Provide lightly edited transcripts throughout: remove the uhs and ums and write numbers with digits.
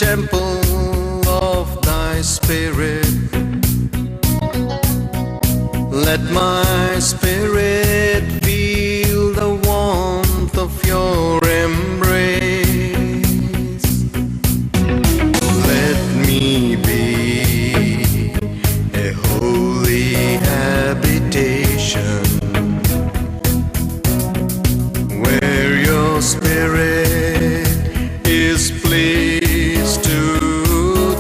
temple of thy spirit. Let my spirit feel the warmth of your embrace. Let me be a holy habitation where your spirit is pleased to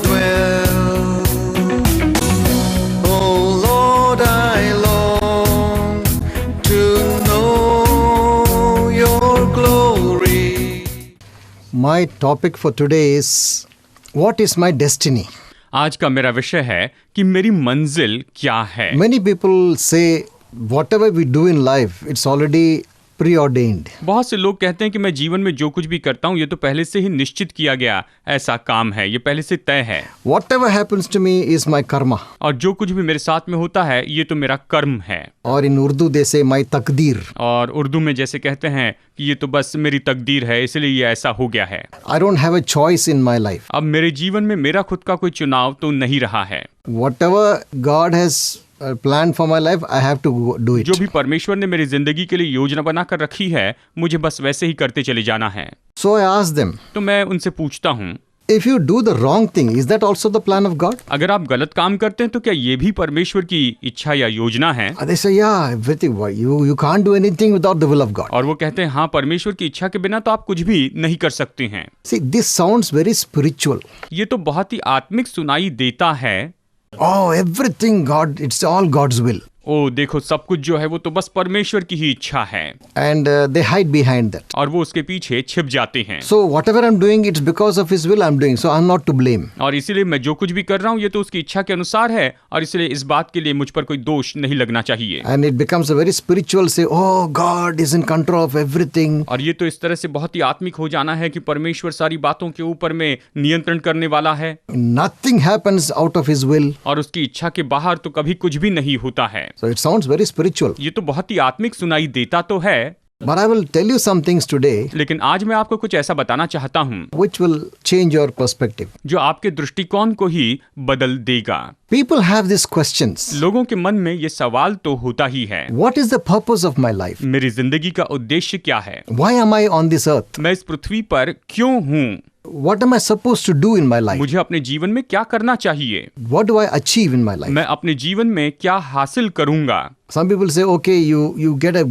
dwell. Oh Lord, I long to know your glory. My topic for today is what is my destiny? आज का मेरा विषय है कि मेरी मंजिल क्या है। Many people say whatever we do in life, it's already preordained. बहुत से लोग कहते हैं कि मैं जीवन में जो कुछ भी करता हूँ ये तो पहले से ही निश्चित किया गया ऐसा काम है, ये पहले से तय है। Whatever happens to me is my karma. और जो कुछ भी मेरे साथ में होता है ये तो मेरा कर्म है। और in Urdu they say my takdir. और उर्दू में जैसे कहते हैं कि ये तो बस मेरी तकदीर है, इसलिए ये ऐसा हो गया है। I don't have a choice in my life. अब मेरे जीवन में मेरा खुद का कोई चुनाव तो नहीं रहा है। Whatever God has planned for my life, I have to do it. जो भी परमेश्वर ने मेरी जिंदगी के लिए योजना बनाकर रखी है मुझे बस वैसे ही करते चले जाना है। So I ask them, तो मैं उनसे पूछता हूँ, if you do the wrong thing, is that also the plan of God? अगर आप गलत काम करते हैं तो क्या ये भी परमेश्वर की इच्छा या योजना है? They say, yeah, everything. You can't do anything without the will of God. और वो कहते हैं हाँ, परमेश्वर की इच्छा के बिना तो आप कुछ भी नहीं कर सकते हैं। See, this sounds very spiritual. ये तो बहुत ही आत्मिक सुनाई देता है। Oh, everything God, it's all God's will. ओ देखो, सब कुछ जो है वो तो बस परमेश्वर की ही इच्छा है। And they hide behind that. और वो उसके पीछे छिप जाते हैं। So whatever I'm doing, it's because of His will I'm doing. So I'm not to blame. और इसीलिए मैं जो कुछ भी कर रहा हूँ ये तो उसकी इच्छा के अनुसार है, और इसलिए इस बात के लिए मुझ पर कोई दोष नहीं लगना चाहिए। And it becomes a very spiritual say, oh, God is in control of everything. और ये तो इस तरह से बहुत ही आत्मिक हो जाना है कि परमेश्वर सारी बातों के ऊपर में नियंत्रण करने वाला है। Nothing happens out of His will. और उसकी इच्छा के बाहर तो कभी कुछ भी नहीं होता है। So it sounds very spiritual. ये तो बहुत ही आत्मिक सुनाई देता तो है। But I will tell you some things today लेकिन आज मैं आपको कुछ ऐसा बताना चाहता हूँ which will change your perspective. जो आपके दृष्टिकोण को ही बदल देगा। People have these questions. लोगों के मन में ये सवाल तो होता ही है, What is the purpose of my life? मेरी जिंदगी का उद्देश्य क्या है? Why am I on this earth? मैं इस पृथ्वी पर क्यों हूँ? What am I supposed to do in my life? मुझे अपने जीवन में क्या करना चाहिए? What do I achieve in my life? मैं अपने जीवन में क्या हासिल करूंगा? Some people say, okay, you get a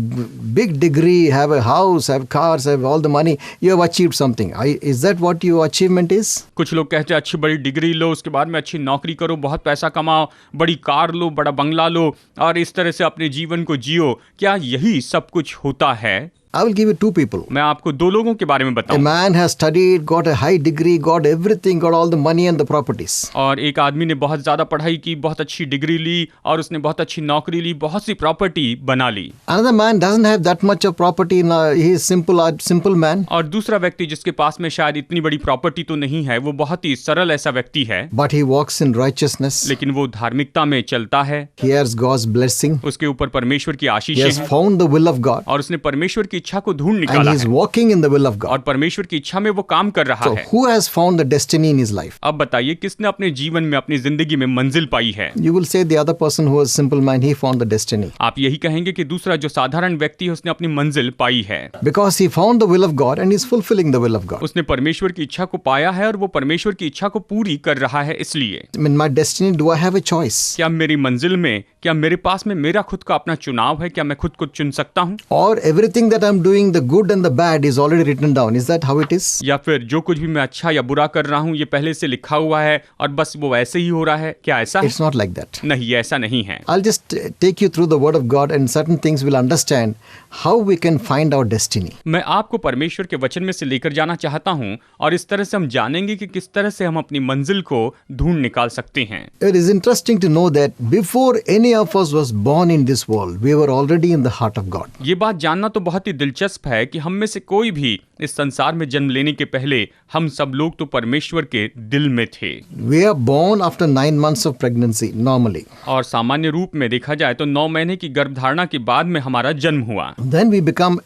big degree, have a house, have cars, have all the money, you have achieved something. Is that what your achievement is? कुछ लोग कहते हैं अच्छी बड़ी डिग्री लो, उसके बाद में अच्छी नौकरी करो, बहुत पैसा कमाओ, बड़ी कार लो, बड़ा बंगला लो और इस तरह से अपने जीवन को जियो। क्या यही सब कुछ होता है? I will give you two people. मैं आपको दो लोगों के बारे में A बताऊं। man has studied, got a high degree, got everything, got all the money and the properties. और एक आदमी ने बहुत ज्यादा पढ़ाई की, बहुत अच्छी डिग्री ली और उसने बहुत अच्छी नौकरी ली, बहुत सी प्रॉपर्टी बना ली। Another man doesn't have that much of property. He is simple man. और दूसरा व्यक्ति जिसके पास में शायद इतनी बड़ी प्रॉपर्टी तो नहीं है, वो बहुत ही सरल ऐसा व्यक्ति है, But he walks in righteousness. लेकिन वो धार्मिकता में चलता है। He has God's blessing. उसके ऊपर परमेश्वर की He आशीषें has हैं found the will of God. और उसने परमेश्वर की इच्छा को ढूंढ And निकाला he is है walking in the will of और God. परमेश्वर की इच्छा में वो काम कर रहा So है। who has found the destiny in his life? अब बताइए किसने अपने जीवन में, अपनी जिंदगी में मंजिल पाई है? You will say the other person who was simple man, he found the destiny. आप यही कहेंगे कि दूसरा जो साधारण व्यक्ति है उसने अपनी मंजिल पाई है, Because he found the will of God and is fulfilling the will of God. उसने परमेश्वर की इच्छा को पाया है और वो परमेश्वर की इच्छा को पूरी कर रहा है। इसलिए In my destiny, do I have a choice? क्या मेरी मंजिल में, क्या मेरे पास में मेरा खुद का अपना चुनाव है? क्या मैं खुद को चुन सकता हूँ? Or everything that I'm doing, the good and the bad, is already written down? Is that how it is? या फिर जो कुछ भी मैं अच्छा या बुरा कर रहा हूँ ये पहले से लिखा हुआ है और बस वो वैसे ही हो रहा है? क्या ऐसा है? It's not like that. नहीं, ऐसा नहीं है। I'll just take you through the word of God and certain things will understand how we can find our destiny. मैं आपको परमेश्वर के वचन में से लेकर जाना चाहता हूँ और इस तरह से हम जानेंगे कि किस तरह से हम अपनी मंजिल को ढूंढ निकाल सकते हैं। It is interesting to know that before any of us was born in this world, we were already in the heart of God. ये बात जानना तो बहुत ही दिलचस्प है कि हम में से कोई भी इस संसार में जन्म लेने के पहले हम सब लोग तो परमेश्वर के दिल में थे। We are born after 9 months of pregnancy normally. और सामान्य रूप में देखा जाए तो 9 महीने की गर्भधारणा के बाद में हमारा जन्म हुआ। Then we become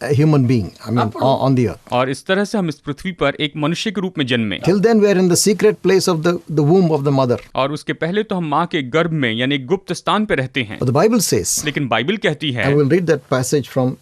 a human being, I mean, on the earth. और इस तरह से हम इस पृथ्वी पर एक मनुष्य के रूप में जन्मे। Till then, we are in the secret place of the womb of the mother. और उसके पहले तो हम माँ के गर्भ में यानी गुप्त स्थान पे रहते हैं। But the Bible says, लेकिन बाइबल कहती है, I will read that passage from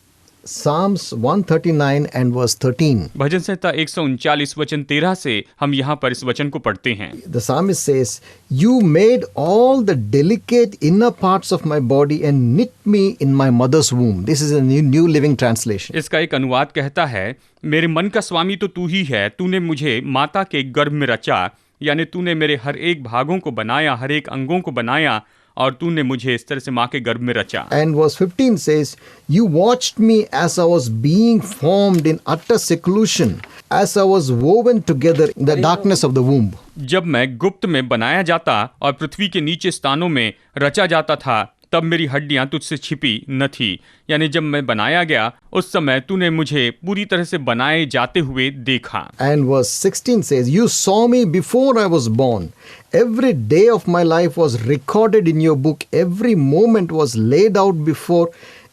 Psalms 139 and verse 13. भजन संहिता 139 वचन 13 से हम यहाँ पर इस वचन को पढ़ते हैं। The psalmist says, "You made all the delicate inner parts of my body and knit me in my mother's womb." This is a new Living Translation. इसका एक अनुवाद कहता है, मेरे मन का स्वामी तो तू ही है, तूने मुझे माता के गर्भ में रचा, यानी तूने मेरे हर एक भागों को बनाया, हर एक अंगों को बनाया, और तूने मुझे इस तरह से माँ के गर्भ में रचा। And verse 15 says, "You watched me as I was being formed in utter seclusion, as I was woven together in the darkness of the womb." जब मैं गुप्त में बनाया जाता और पृथ्वी के नीचे स्थानों में रचा जाता था, तब मेरी हड्डियां तुझसे छिपी न थी। यानी जब मैं बनाया गया उस समय तूने मुझे पूरी तरह से बनाए जाते हुए देखा। And verse 16 says, "You saw me before I was born. Every day of my life was recorded in your book. Every moment was laid out before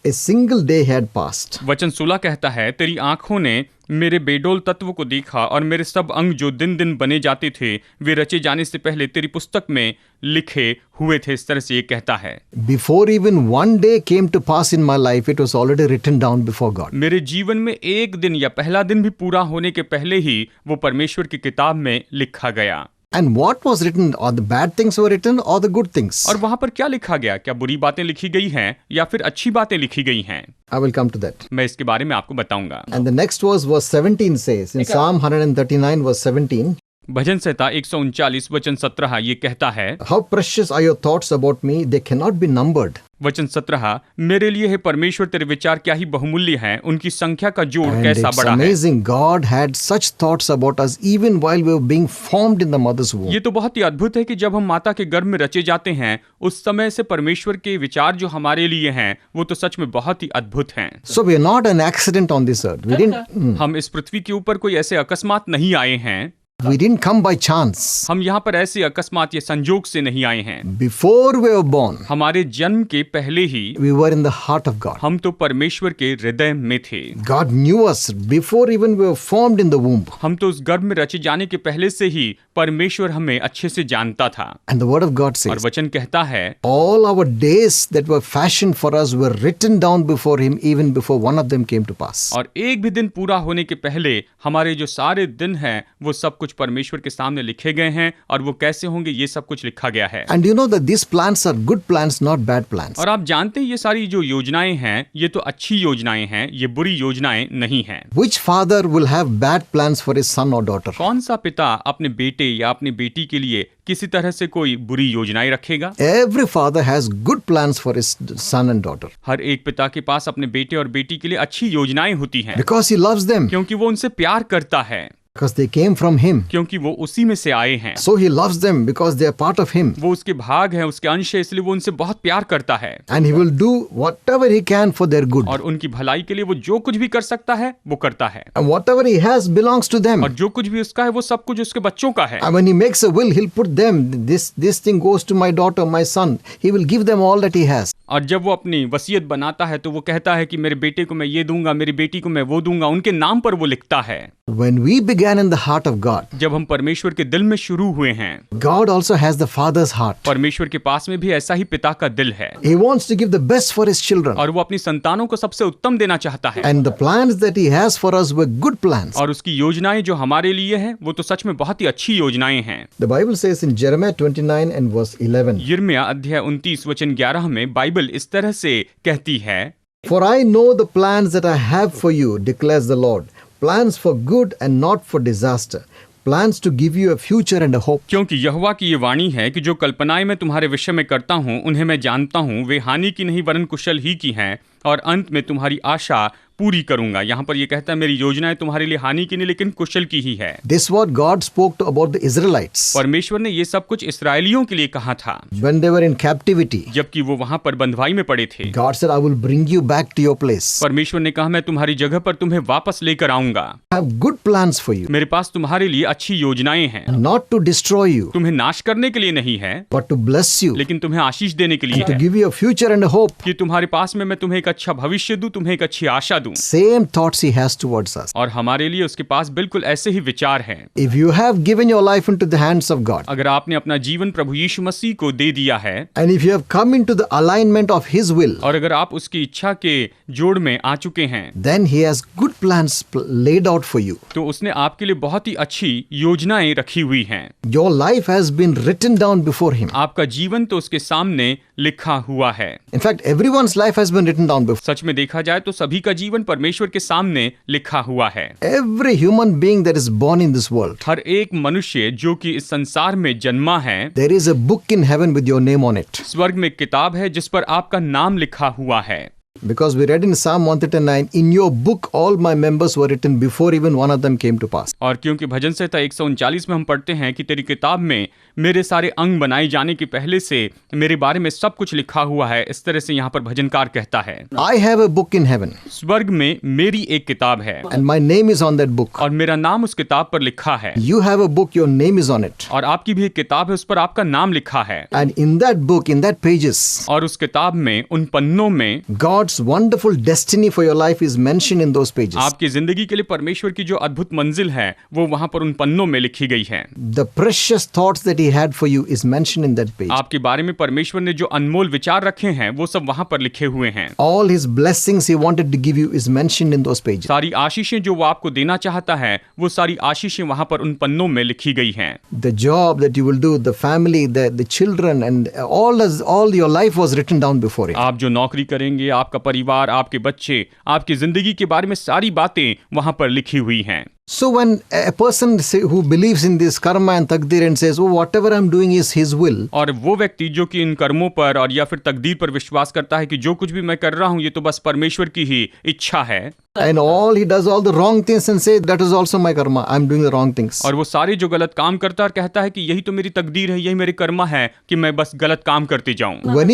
a single day had passed." वचन 16 कहता है, तेरी आंखों ने मेरे बेडोल तत्व को देखा और मेरे सब अंग जो दिन दिन बने जाते थे वे रचे जाने से पहले तेरी पुस्तक में लिखे हुए थे। इस तरह से ये कहता है, Before even one day came to pass in my life, it was already written down before God. मेरे जीवन में एक दिन या पहला दिन भी पूरा होने के पहले ही वो परमेश्वर की किताब में लिखा गया। And what was written, or the bad things were written, or the good things? और वहां पर क्या लिखा गया? क्या बुरी बातें लिखी गई हैं या फिर अच्छी बातें लिखी गई हैं? I will come to that. मैं इसके बारे में आपको बताऊंगा। And the next verse 17 says, in Psalm 139 verse 17, भजन संहिता 139 वचन 17 ये कहता है, "How precious are your thoughts about me, they cannot be numbered." वचन 17, मेरे लिए है परमेश्वर तेरे विचार क्या ही बहुमूल्य हैं, उनकी संख्या का जोड़ And कैसा it's बड़ा है। amazing, God had such thoughts about us even while we were being formed in the mother's womb. ये तो बहुत ही अद्भुत है कि जब हम माता के गर्भ में रचे जाते हैं उस समय से परमेश्वर के विचार जो हमारे लिए हैं वो तो सच में बहुत ही अद्भुत हैं। So we are not an accident on this earth. हम इस पृथ्वी के ऊपर कोई ऐसे अकस्मात नहीं आए हैं, We didn't come by chance. हम यहाँ पर ऐसे अकस्मात या संजोग से नहीं आए हैं। Before we were born, हमारे जन्म के पहले ही we were in the heart of God. हम तो परमेश्वर के हृदय में थे। God knew us before even we were formed in the womb. हम तो उस गर्भ में रचे जाने के पहले से ही परमेश्वर हमें अच्छे से जानता था। And the word of God और says, वचन कहता है, all our days that were fashioned for us were written down before Him, even before one of them came to pass. और एक भी दिन पूरा होने के पहले हमारे जो सारे दिन हैं वो सब कुछ परमेश्वर के सामने लिखे गए हैं, और वो कैसे होंगे ये सब कुछ लिखा गया है। And you know that these plans are good plans, not bad plans. और आप जानते हैं ये सारी जो योजनाएं हैं ये तो अच्छी योजनाएं हैं, ये बुरी योजनाएं नहीं हैं। Which father will have bad plans for his son or daughter? कौन सा पिता अपने बेटे या अपनी बेटी के लिए किसी तरह से कोई बुरी योजनाएं रखेगा? Every father has good plans for his son and daughter हर एक पिता के पास अपने बेटे और बेटी के लिए अच्छी योजनाएं होती हैं, because he loves them, क्योंकि वो उनसे प्यार करता है, because they came from him. क्योंकि वो उसी में से आए हैं। So he loves them because they are part of him. वो उसके भाग हैं, उसके अंश है, इसलिए वो उनसे बहुत प्यार करता है And he will do whatever he can for their good. और उनकी भलाई के लिए वो जो कुछ भी कर सकता है वो करता है, And whatever he has belongs to them. और जो कुछ भी उसका है वो सब कुछ उसके बच्चों का है। And when he makes a will, he'll put them, this thing goes to my daughter, my son. He will give them all that he has. और जब वो अपनी वसीयत बनाता है तो वो कहता है कि मेरे बेटे को मैं ये दूंगा, मेरी बेटी को मैं वो दूंगा, उनके नाम पर वो लिखता है। When we began in the heart of God, जब हम परमेश्वर के दिल में शुरू हुए हैं, God also has the Father's heart. परमेश्वर के पास में भी ऐसा ही पिता का दिल है, He wants to give the best for His children. और वो अपनी संतानों को सबसे उत्तम देना चाहता है। And the plans that He has for us were good plans. और उसकी योजनाएं जो हमारे लिए हैं वो तो सच में बहुत ही अच्छी योजनाएं हैं। The Bible says in Jeremiah 29 and verse 11, यिर्मयाह अध्याय 29 वचन 11 में बाइबल इस तरह से कहती है, "For I know the plans that I have for you, declares the Lord, plans for good and not for disaster, plans to give you a future and a hope." क्योंकि यहोवा की ये वाणी है कि जो कल्पनाएं मैं तुम्हारे विषय में करता हूँ उन्हें मैं जानता हूँ, वे हानि की नहीं वरन कुशल ही की हैं, और अंत में तुम्हारी आशा पूरी करूंगा। यहाँ पर ये कहता है मेरी योजनाएं तुम्हारे लिए हानि की नहीं लेकिन कुशल की ही है। This what God spoke to about the Israelites परमेश्वर ने ये सब कुछ इसराइलियों के लिए कहा था when they were in captivity. जबकि वो वहां पर बंधुआई में पड़े थे। God said, "I will bring you back to your place. परमेश्वर ने कहा मैं तुम्हारी जगह पर तुम्हें वापस लेकर आऊंगा, I have good plans for you, मेरे पास तुम्हारे लिए अच्छी योजनाएं हैं, not to destroy you, तुम्हें नाश करने के लिए नहीं है but to bless you, लेकिन तुम्हें आशीष देने के लिए to है, give you a future and a hope." कि तुम्हारे पास में मैं तुम्हें एक अच्छा भविष्य दूं, तुम्हें एक अच्छी आशा दूं। Same thoughts he has towards us. और हमारे लिए उसके पास बिल्कुल ऐसे ही विचार हैं। If you have given your life into the hands of God, अगर आपने अपना जीवन प्रभु यीशु मसीह को दे दिया है and if you have come into the alignment of His will, और अगर आप उसकी इच्छा के जोड़ में आ चुके हैं, then He has good plans laid out for you. तो उसने आपके लिए बहुत ही अच्छी योजनाएं रखी हुई हैं। Your life has been written down before Him. आपका जीवन तो उसके सामने लिखा हुआ है। In fact, everyone's life has been written down before. सच में देखा जाए तो सभी का जीवन परमेश्वर के सामने लिखा हुआ है। Every human being that is born in this world, हर एक मनुष्य जो कि इस संसार में जन्मा है, there is a book in heaven with your name on it. स्वर्ग में एक किताब है जिस पर आपका नाम लिखा हुआ है। Because we read in Psalm 139, in your book all my members were written before even one of them came to pass. और क्योंकि भजन संहिता 139 में हम पढ़ते हैं कि तेरी किताब में मेरे सारे अंग बनाए जाने के पहले से मेरे बारे में सब कुछ लिखा हुआ है, इस तरह से यहाँ पर भजनकार कहता है। I have a book in heaven, स्वर्ग में मेरी एक किताब है and my name is on that book. और मेरा नाम उस किताब पर लिखा है। You have a book, your name is on it. और आपकी भी एक किताब है, उस पर आपका नाम लिखा है। And in that book, in that pages, और उस किताब में, उन पन्नों में God's wonderful destiny for your life is mentioned in those pages. आपकी जिंदगी के लिए परमेश्वर की जो अद्भुत मंजिल है वो वहां पर उन पन्नों में लिखी गई है। The precious thoughts that He had for you is mentioned in that page. आपके बारे में परमेश्वर ने जो अनमोल विचार रखे हैं वो सब वहां पर लिखे हुए हैं। All His blessings He wanted to give you is mentioned in those pages. सारी आशीषें जो वो आपको देना चाहता है वो सारी आशीषें वहां पर उन पन्नों में लिखी गई हैं। The job that you will do, the family, the children, and all your life was written down before it. आप जो नौकरी करेंगे, आपका परिवार, आपके बच्चे, आपकी जिंदगी के बारे में सारी बातें वहां पर लिखी हुई हैं। So when a person who believes in this karma and takdir and says, oh, whatever I'm doing is His will, और वो व्यक्ति जो कि इन कर्मों पर और या फिर तकदीर पर विश्वास करता है कि जो कुछ भी मैं कर रहा हूं ये तो बस परमेश्वर की ही इच्छा है, and he does all the wrong things and say, that is also my karma, I'm doing the wrong things. और वो सारे जो गलत काम करता है और कहता है कि यही तो मेरी तकदीर है, यही मेरे कर्मा है कि मैं बस गलत काम करते जाऊं। When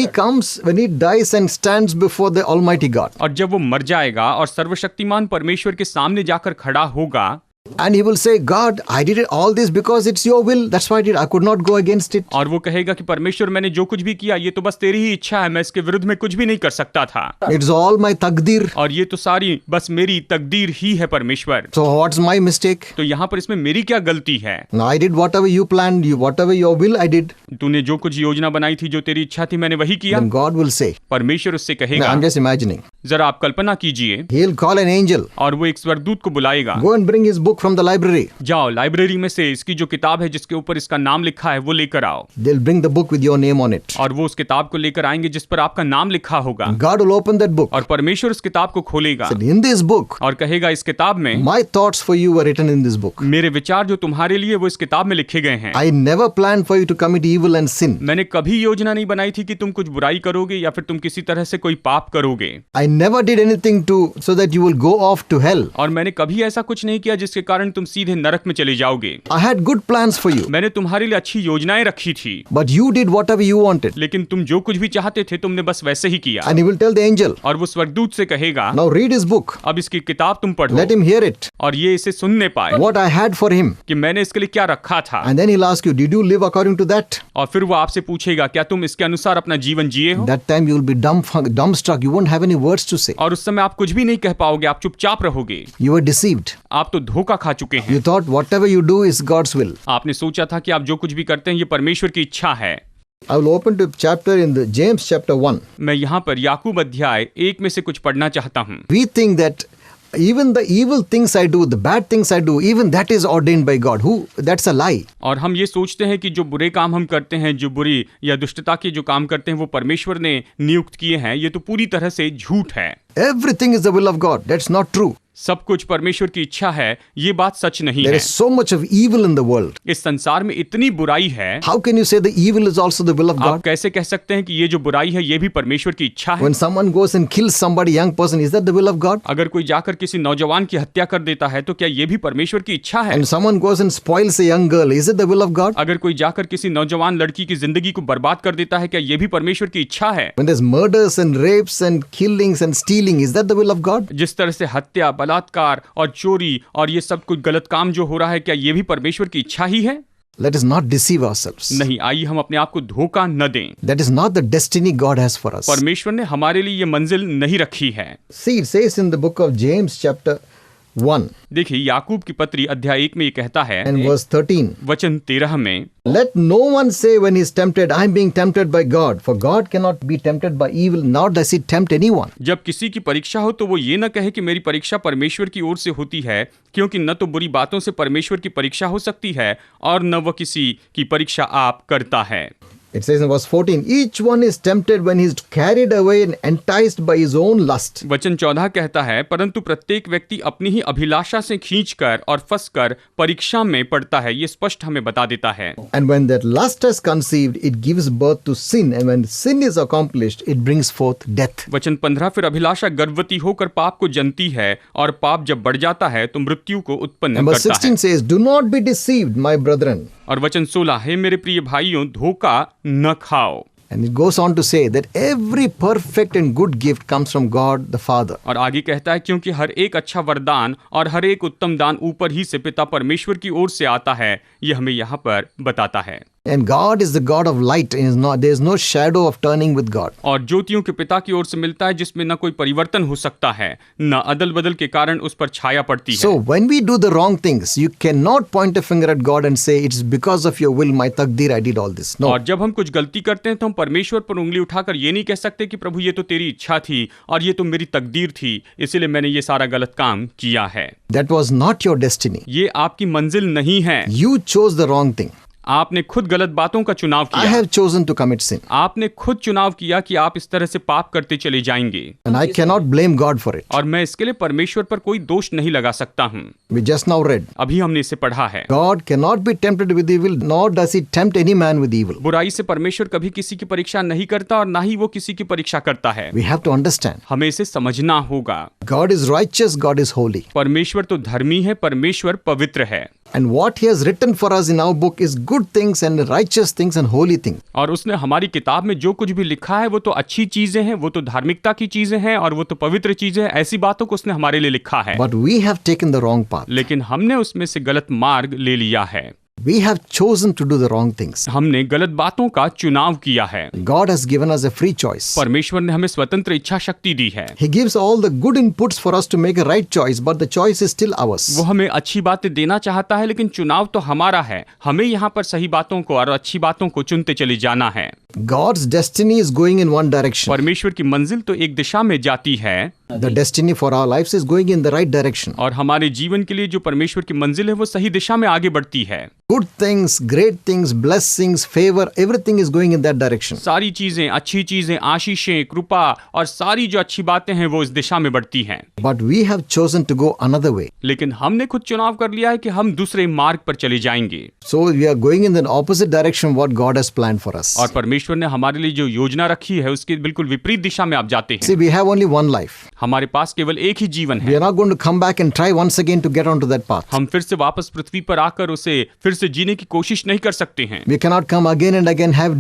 he dies and stands before the Almighty God, और जब वो मर जाएगा और सर्वशक्तिमान परमेश्वर के सामने जाकर खड़ा होगा, and he will say, God, I did all this because it's your will, that's why I could not go against it. और वो कहेगा कि परमेश्वर मैंने जो कुछ भी किया ये तो बस तेरी ही इच्छा है, मैं इसके विरुद्ध में कुछ भी नहीं कर सकता था। It's all my takdir. और ये तो सारी बस मेरी तकदीर ही है परमेश्वर। So what's my mistake? तो यहाँ पर इसमें मेरी क्या गलती है? No, I did whatever you planned, whatever your will I did. तूने जो कुछ योजना बनाई थी, जो तेरी इच्छा थी, मैंने वही किया। Then God will say, परमेश्वर उससे no, कहेगा, I'm just imagining. जरा आप कल्पना कीजिए, He'll call an angel, और वो एक स्वर्गदूत को बुलाएगा, go and bring his book from the library. जाओ लाइब्रेरी में से इसकी जो किताब है जिसके ऊपर इसका नाम लिखा है वो लेकर आओ। They'll bring the book with your name on it. और वो उस किताब को लेकर आएंगे जिस पर आपका नाम लिखा होगा। God will open that book. और परमेश्वर उस किताब को खोलेगा Said, in this book, और कहेगा, इस किताब में my thoughts for you were written in this book. मेरे विचार जो तुम्हारे लिए वो इस किताब में लिखे गए हैं। I never planned for you to commit evil and sin. मैंने कभी योजना नहीं बनाई थी कि तुम कुछ बुराई करोगे या फिर तुम किसी तरह से कोई पाप करोगे। I never did anything so that you will go off to hell. और मैंने कभी ऐसा कुछ नहीं किया जिसके कारण तुम सीधे नरक में चले जाओगे। I had good plans for you. मैंने तुम्हारे लिए अच्छी योजनाएं रखी थी। But you did whatever you wanted. लेकिन तुम जो कुछ भी चाहते थे तुमने बस वैसे ही किया। And he will tell the angel, और वो स्वर्गदूत से कहेगा, now read his book. अब इसकी किताब तुम पढ़ो Let him hear it. और ये इसे सुनने पाए What I had for him. कि मैंने इसके लिए क्या रखा था। And then he'll ask you, did you live according to that? और फिर वो आपसे पूछेगा, क्या तुम इसके अनुसार अपना जीवन जिए हो? That time you will be dumbstruck. You won't have any words to say. और उस समय आप कुछ भी नहीं कह पाओगे, आप चुपचाप रहोगे। You were deceived. आप तो धोखा खा चुके हैं। You thought whatever you do is God's will. आपने सोचा था कि आप जो कुछ भी करते हैं ये परमेश्वर की इच्छा है। I will open to chapter in the James chapter 1. मैं यहाँ पर याकूब अध्याय 1 में से कुछ पढ़ना चाहता हूँ। We think that even the evil things I do, the bad things I do, even that is ordained by God. That's a lie. और हम ये सोचते हैं कि जो बुरे काम हम करते हैं, जो बुरी या दुष्टता के जो काम करते हैं वो परमेश्वर ने नियुक्त किए हैं, ये तो पूरी तरह से झूठ है। Everything is the will of God. That's not true. सब कुछ परमेश्वर की इच्छा है, ये बात सच नहीं There है। is so much of evil in the world. इस संसार में इतनी बुराई है। How can you say the evil is also the will of आप God? कैसे कह सकते हैं कि ये जो बुराई है ये भी परमेश्वर की इच्छा है? When someone goes and kills somebody, young person, is that the will of God? अगर कोई जाकर किसी नौजवान की हत्या कर देता है तो क्या ये भी परमेश्वर की इच्छा है? And someone goes and spoils a young girl, is it the will of God? अगर कोई जाकर किसी नौजवान लड़की की जिंदगी को बर्बाद कर देता है, क्या ये भी परमेश्वर की इच्छा है? When there's murders and rapes and killings and stealing, is that the will of God? जिस तरह से हत्या, बलात्कार और चोरी और ये सब कुछ गलत काम जो हो रहा है, क्या ये भी परमेश्वर की इच्छा ही है? Let us not deceive ourselves. नहीं, आइए हम अपने आप को धोखा न दें। That is not the destiny God has for us. परमेश्वर ने हमारे लिए ये मंजिल नहीं रखी है। See, it says in the book of James chapter 1 देखिए, याकूब की पत्री अध्याय 1 में ये कहता है, and verse 13. वचन 13 में, Let no one say when he is tempted, I am being tempted by God. For God cannot be tempted by evil, nor does he tempt anyone. जब किसी की परीक्षा हो तो वो ये न कहे कि मेरी परीक्षा परमेश्वर की ओर से होती है, क्योंकि न तो बुरी बातों से परमेश्वर की परीक्षा हो सकती है और न वो किसी की परीक्षा आप करता है। It says in verse 14, each one is tempted when he is carried away and enticed by his own lust. वचन 14 कहता है, परंतु प्रत्येक व्यक्ति अपनी ही अभिलाषा से खींचकर और फंसकर परीक्षा में पड़ता है। ये स्पष्ट हमें बता देता है। And when that lust is conceived, it gives birth to sin. And when sin is accomplished, it brings forth death. वचन 15, फिर अभिलाषा गर्भवती होकर पाप को जनती है और पाप जब बढ़ जाता है तो मृत्यु को उत्पन्न And verse करता है। 16 says, do not be deceived, my brethren. और वचन 16 है, मेरे प्रिय भाइयों, धोखा न खाओ। And it goes on to say that every perfect and good gift comes from God the Father. और आगे कहता है, क्योंकि हर एक अच्छा वरदान और हर एक उत्तम दान ऊपर ही से पिता परमेश्वर की ओर से आता है। यह हमें यहाँ पर बताता है। And God is the God of light, and there is no shadow of turning with God. और ज्योतियों के पिता की ओर से मिलता है, जिसमें न कोई परिवर्तन हो सकता है, न अदल बदल के कारण उस पर छाया पड़ती है। So when we do the wrong things, you cannot point a finger at God and say it's because of your will, my takdir, I did all this. No. और जब हम कुछ गलती करते हैं तो हम परमेश्वर पर उंगली उठाकर ये नहीं कह सकते कि प्रभु ये तो तेरी इच्छा थी और ये तो मेरी तकदीर थी, इसीलिए मैंने ये सारा गलत काम किया है। That was not your destiny. ये आपकी मंजिल नहीं है। You chose the wrong thing. आपने खुद गलत बातों का चुनाव I किया। have chosen to commit sin. आपने खुद चुनाव किया कि आप इस तरह से पाप करते चले जाएंगे। And I cannot blame God for it. और मैं इसके लिए परमेश्वर पर कोई दोष नहीं लगा सकता हूँ। We just now read. अभी हमने इसे पढ़ा है। God cannot be tempted with evil, nor does he tempt any man with evil. बुराई से परमेश्वर कभी किसी की परीक्षा नहीं करता और ना ही वो किसी की परीक्षा करता है। We have to understand. हमें इसे समझना होगा। God is righteous, God is holy. परमेश्वर तो धर्मी है, परमेश्वर पवित्र है। And what he has written for us in our book is good things and righteous things and holy things. और उसने हमारी किताब में जो कुछ भी लिखा है वो तो अच्छी चीजें हैं, वो तो धार्मिकता की चीजें हैं और वो तो पवित्र चीजें हैं। ऐसी बातों को उसने हमारे लिए लिखा है। But we have taken the wrong path. लेकिन हमने उसमें से गलत मार्ग ले लिया है। We have chosen to do the wrong things. हमने गलत बातों का चुनाव किया है। God has given us a free choice. परमेश्वर ने हमें स्वतंत्र इच्छा शक्ति दी है। He gives all the good inputs for us to make a right choice, but the choice is still ours. वो हमें अच्छी बातें देना चाहता है, लेकिन चुनाव तो हमारा है। हमें यहाँ पर सही बातों को और अच्छी बातों को चुनते चले जाना है। God's destiny is going in one direction. परमेश्वर की मंजिल तो एक दिशा में जाती है। The destiny for our lives is going in the right direction. और हमारे जीवन के लिए जो परमेश्वर की मंजिल है वो सही दिशा में आगे बढ़ती है। Good things, great things, blessings, favor, everything is going in that direction. सारी चीजें, अच्छी चीजें, आशीषें, कृपा और सारी जो अच्छी बातें हैं वो इस दिशा में बढ़ती हैं। But we have chosen to go another way. लेकिन हमने खुद चुनाव कर लिया है कि हम दूसरे मार्ग पर चले जाएंगे। So we are going in the opposite direction what God has planned for us. और परमेश्वर ने हमारे लिए जो योजना रखी है उसके बिल्कुल विपरीत दिशा में आप जाते हैं। See, we have only one life. हमारे पास केवल एक ही जीवन We है। are not going to come back and try once again to get onto that path. हम फिर से वापस पृथ्वी पर आकर उसे फिर से जीने की कोशिश नहीं कर सकते हैं। We cannot come again and again, have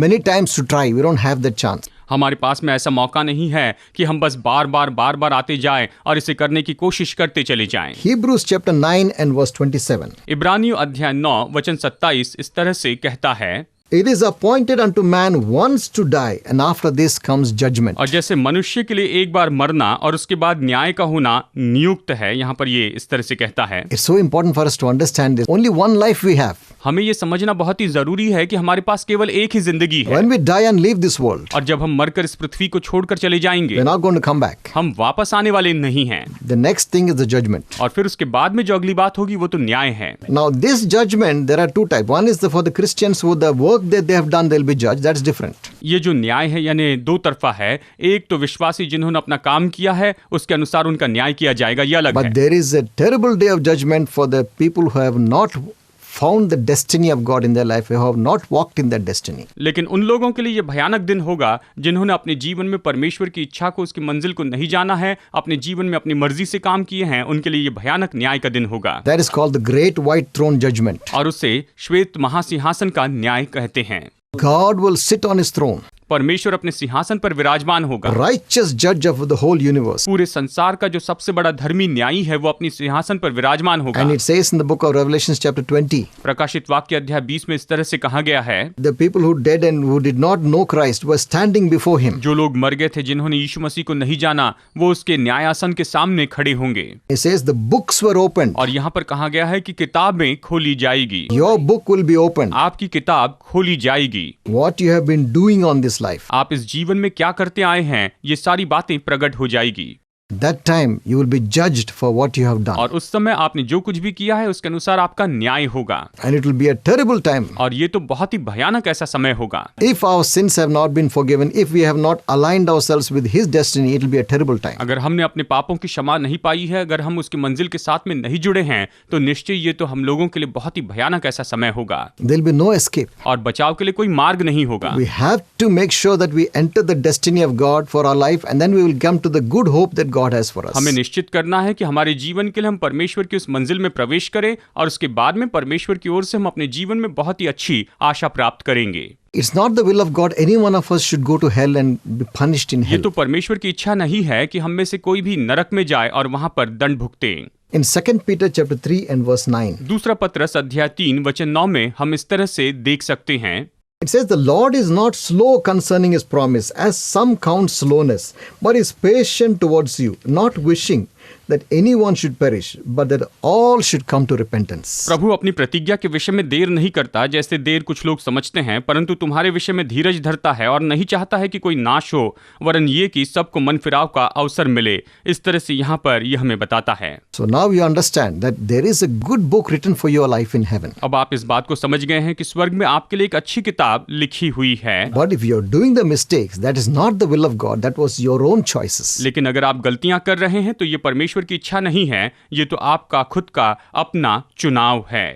many times to try. We don't have that chance. हमारे पास में ऐसा मौका नहीं है कि हम बस बार बार आते जाएं और इसे करने की कोशिश करते चले जाएं। Hebrews chapter 9 and verse 27. इब्रानियों अध्याय 9 वचन 27 इस तरह से कहता है, It is appointed unto man once to die, and after this comes judgment. और जैसे मनुष्य के लिए एक बार मरना और उसके बाद न्याय का होना नियुक्त है। यहाँ पर ये इस तरह से कहता है। It's so important for us to understand this. Only one life we have. हमें ये समझना बहुत ही जरूरी है कि हमारे पास केवल एक ही जिंदगी है। When we die and leave this world, और जब हम मरकर इस पृथ्वी को छोड़कर चले जाएंगे, we're not going to come back. हम वापस आने वाले नहीं हैं। The next thing is the judgment. और फिर उसके बाद में जो अगली बात होगी वो तो न्याय है। Now, this judgment, there are two types. One is for the Christians who the work that they have done, they'll be judged. That's different. ये जो न्याय है यानी दो तरफा है। एक तो विश्वासी जिन्होंने अपना काम किया है उसके अनुसार उनका न्याय किया जाएगा, ये अलग But है। there is a terrible day of judgment for the people who have not found the destiny of God in their life, who have not walked in that destiny. लेकिन उन लोगों के लिए ये भयानक दिन होगा जिन्होंने अपने जीवन में परमेश्वर की इच्छा को, उसकी मंजिल को नहीं जाना है, अपने जीवन में अपनी मर्जी से काम किए हैं। उनके लिए ये भयानक न्याय का दिन होगा। That is called the great white throne judgment. और उसे श्वेत महासिंहासन का न्याय कहते हैं। God will sit on his throne. परमेश्वर अपने सिंहासन पर विराजमान होगा। righteous judge of the whole universe. पूरे संसार का जो सबसे बड़ा धर्मी न्यायी है वो अपनी सिंहासन पर विराजमान होगा। And it says in the book of Revelations chapter 20, प्रकाशित वाक्य अध्याय 20 में इस तरह से कहा गया है, the people who dead and who did not know Christ were standing before him. जो लोग मर गए थे, जिन्होंने यीशु मसीह को नहीं जाना, वो उसके न्यायासन के सामने खड़े होंगे। It says the books were opened. और यहाँ पर कहा गया है कि किताबें खोली जाएगी। Your book will be opened. आपकी किताब खोली जाएगी। What you have been doing on this life. आप इस जीवन में क्या करते आए हैं, ये सारी बातें प्रकट हो जाएगी। That time you will be judged for what you have done. और उस समय आपने जो कुछ भी किया है उसके अनुसार आपका न्याय होगा। And it will be a terrible time. और ये तो बहुत ही भयानक ऐसा समय होगा। If our sins have not been forgiven, if we have not aligned ourselves with His destiny, it will be a terrible time. अगर हमने अपने पापों की क्षमा नहीं पाई है, अगर हम उसकी मंजिल के साथ में नहीं जुड़े हैं, तो निश्चय ये तो हम लोगों के लिए बहुत ही भयानक ऐसा समय होगा। There will be no escape. और बचाव के लिए कोई मार्ग नहीं होगा। We have to make sure that we enter the destiny of God for our life, and then we will come to the good hope that God has for us. हमें निश्चित करना है कि हमारे जीवन के लिए हम परमेश्वर की उस मंजिल में प्रवेश करें और उसके बाद में परमेश्वर की ओर से हम अपने जीवन में बहुत ही अच्छी आशा प्राप्त करेंगे। It's not the will of God any one of us should go to hell and be punished in ये hell. तो परमेश्वर की इच्छा नहीं है कि हम में से कोई भी नरक में जाए और वहां पर दंड भुगते। In 2 Peter chapter 3 and verse 9, दूसरा पत्रस अध्याय 3 वचन 9 में हम इस तरह से देख सकते हैं, it says, The Lord is not slow concerning His promise, as some count slowness, but is patient towards you, not wishing that anyone should perish, but that all should come to repentance. प्रभु अपनी प्रतिज्ञा के विषय में देर नहीं करता, जैसे देर कुछ लोग समझते हैं, परंतु तुम्हारे विषय में धीरज धरता है और नहीं चाहता है कि कोई नाश हो, वरन ये कि सबको मन फिराव का अवसर मिले। इस तरह से यहाँ पर यह हमें बताता है। So now you understand that there is a good book written for your life in heaven. अब आप इस बात को समझ गए हैं कि स्वर्ग में आपके लिए एक अच्छी किताब लिखी हुई है। But if you're doing the mistakes, that is not the will of God, that was your own choices. लेकिन अगर आप गलतियां कर रहे हैं तो ये परमेश्वर की इच्छा नहीं है, ये तो आपका खुद का अपना चुनाव है।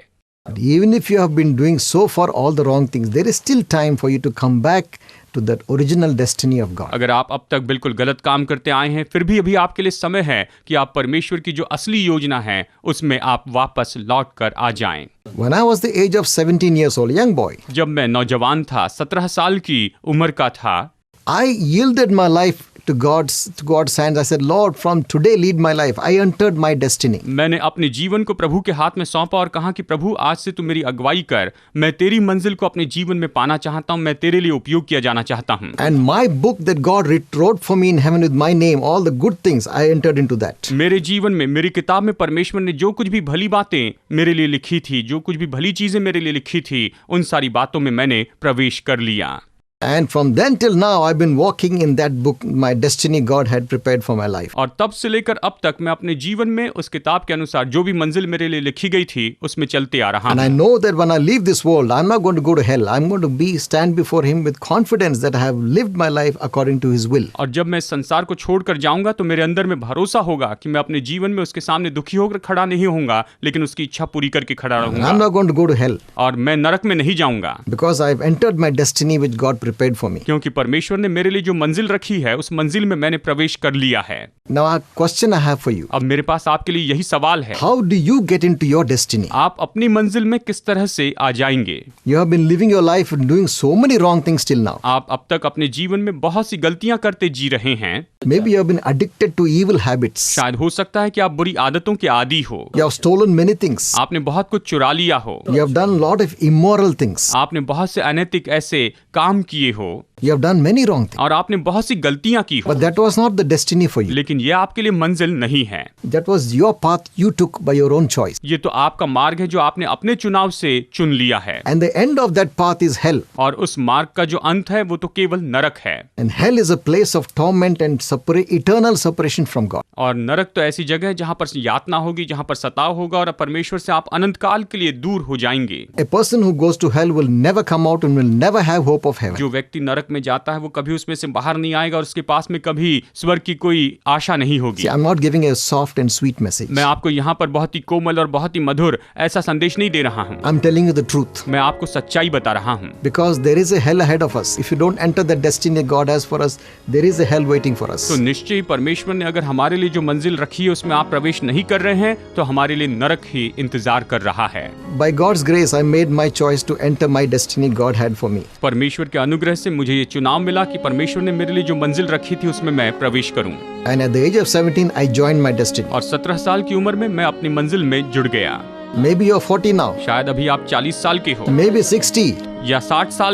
Even if you have been doing so far all the wrong things, there is still time for you to come back to that original destiny of God. अगर आप अब तक बिल्कुल गलत काम करते आए हैं, फिर भी अभी आपके लिए समय है कि आप परमेश्वर की जो असली योजना है उसमें आप वापस लौट कर आ जाएं। When I was the age of 17 years old, young boy, जब मैं नौजवान था, 17 साल की उम्र का था, I yielded my life to God's hands. I said, Lord, from today lead my life. I entered my destiny. मैंने अपने जीवन को प्रभु के हाथ में सौंपा और कहा कि प्रभु आज से तू मेरी अगुवाई कर, मैं तेरी मंजिल को अपने जीवन में पाना चाहता हूँ, मैं तेरे लिए उपयोग किया जाना चाहता हूँ। And my book that God wrote for me in heaven with my name, all the good things, I entered into that. मेरे जीवन में, मेरी किताब में परमेश्वर ने जो कुछ भी भली बातें मेरे लिए लिखी थी, जो कुछ भी भली चीजें मेरे लिए लिखी थी, उन सारी बातों में मैंने प्रवेश कर लिया। And from then till now, I've been walking in that book, my destiny God had prepared for my life. और तब से लेकर अब तक मैं अपने जीवन में उस किताब के अनुसार जो भी मंजिल मेरे लिए लिखी गई थी उसमें चलते आ रहा And I हूँ। know that when I leave this world, I'm not going to go to hell. I'm going to stand before Him with confidence that I have lived my life according to His will. और जब मैं संसार को छोड़कर जाऊंगा तो मेरे अंदर में भरोसा होगा कि मैं अपने जीवन में उसके सामने दुखी होकर खड़ा नहीं होऊंगा, लेकिन उसकी इच्छा पूरी करके खड़ा And I'm रहूंगा। not going to go to hell और मैं नरक में नहीं जाऊंगा, because I've entered my destiny which God prepared for me. क्योंकि परमेश्वर ने मेरे लिए जो मंजिल रखी है उस मंजिल में मैंने प्रवेश कर लिया है। Now, a question I have for you. अब मेरे पास आपके लिए यही सवाल है, How do you get into your destiny? आप अपनी मंजिल में किस तरह से आ जाएंगे? You have been living your life and doing so many wrong things till now. आप अब तक अपने जीवन में बहुत सी गलतियां करते जी रहे हैं। Maybe you have been addicted to evil habits. शायद हो सकता है कि आप बुरी आदतों के आदी हो, You have stolen many things. आपने बहुत कुछ चुरा लिया हो, You have done a lot of immoral things. आपने बहुत से अनैतिक ऐसे काम किए हो, You have done many wrong things. और आपने बहुत सी गलतियां की हो, But that was not the destiny for you. लेकिन ये आपके लिए मंजिल नहीं है। That was your path you took by your own choice. ये तो आपका मार्ग है जो आपने अपने चुनाव से चुन लिया है, And the end of that path is hell. और उस मार्ग का जो अंत है वो तो केवल नरक है। And hell is a place of torment and eternal separation from God. और नरक तो ऐसी जगह है जहाँ पर यातना होगी, जहाँ पर सताव होगा, और परमेश्वर से आप अनंत काल के लिए दूर हो जाएंगे। A person who goes to hell will never come out and will never have hope of heaven. जो व्यक्ति नरक में जाता है वो कभी उसमें से बाहर नहीं आएगा और उसके पास में कभी स्वर्ग की कोई आशा नहीं होगी। See, I'm not giving a soft and sweet message. मैं आपको यहाँ पर बहुत ही कोमल और बहुत ही मधुर ऐसा संदेश नहीं दे रहा हूँ, I'm telling you the truth. मैं आपको सच्चाई बता रहा हूँ। Because there is a hell ahead of us. If you don't enter the destiny God has for us, there is a hell waiting for us. तो निश्चय ही परमेश्वर ने अगर हमारे लिए जो मंजिल रखी है उसमें आप प्रवेश नहीं कर रहे हैं तो हमारे लिए नरक ही इंतजार कर रहा है। By God's grace, I made my choice to enter my destiny God had for me. परमेश्वर के अनुग्रह से मुझे ये मुझे चुनाव मिला कि परमेश्वर ने मेरे लिए जो मंजिल रखी थी उसमें मैं प्रवेश करूं। And at the age of 17, I joined my destiny. और 17 साल की उम्र में मैं अपनी मंजिल में जुड़ गया। Maybe you're 40 now, शायद अभी आप 40 साल के हो maybe 60. या 60 साल।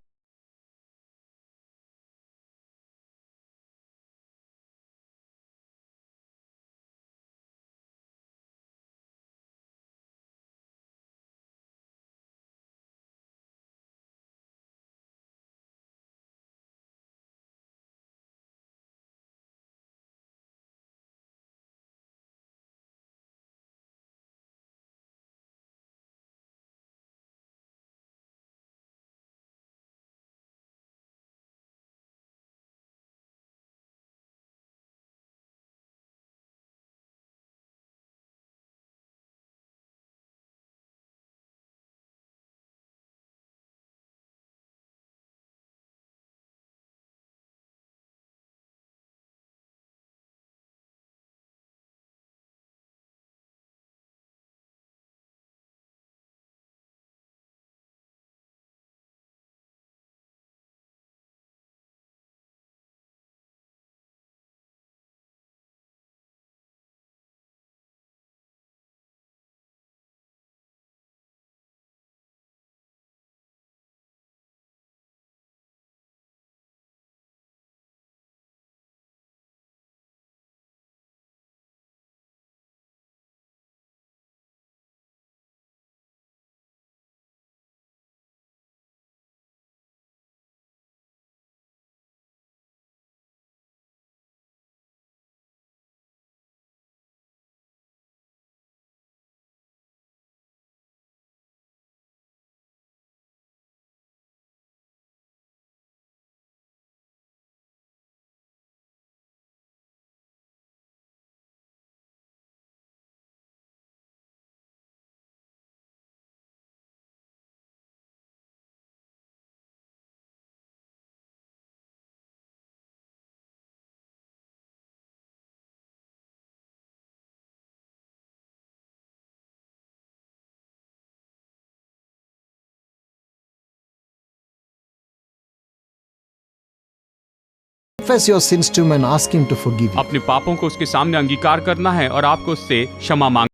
Confess your sins to him and ask him to forgive you. अपने पापों को उसके सामने अंगीकार करना है और आपको उससे क्षमा मांग।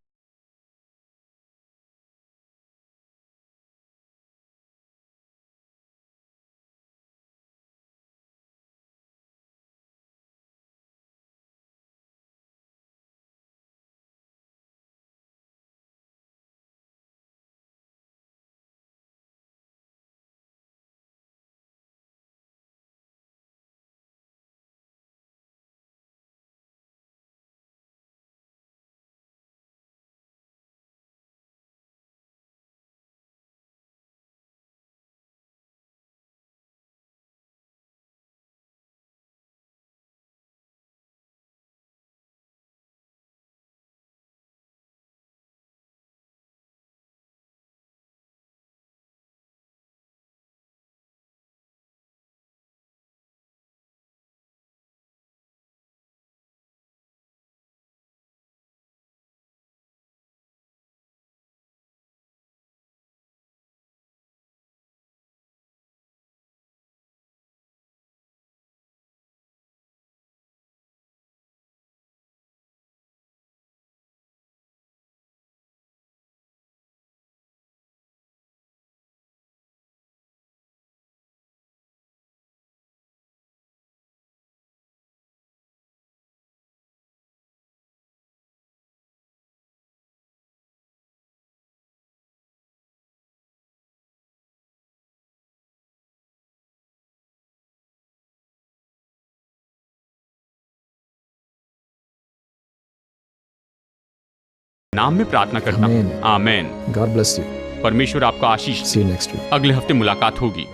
नाम में प्रार्थना करता हूँ। आमीन। God bless you. परमेश्वर आपका आशीष। See you next week. अगले हफ्ते मुलाकात होगी।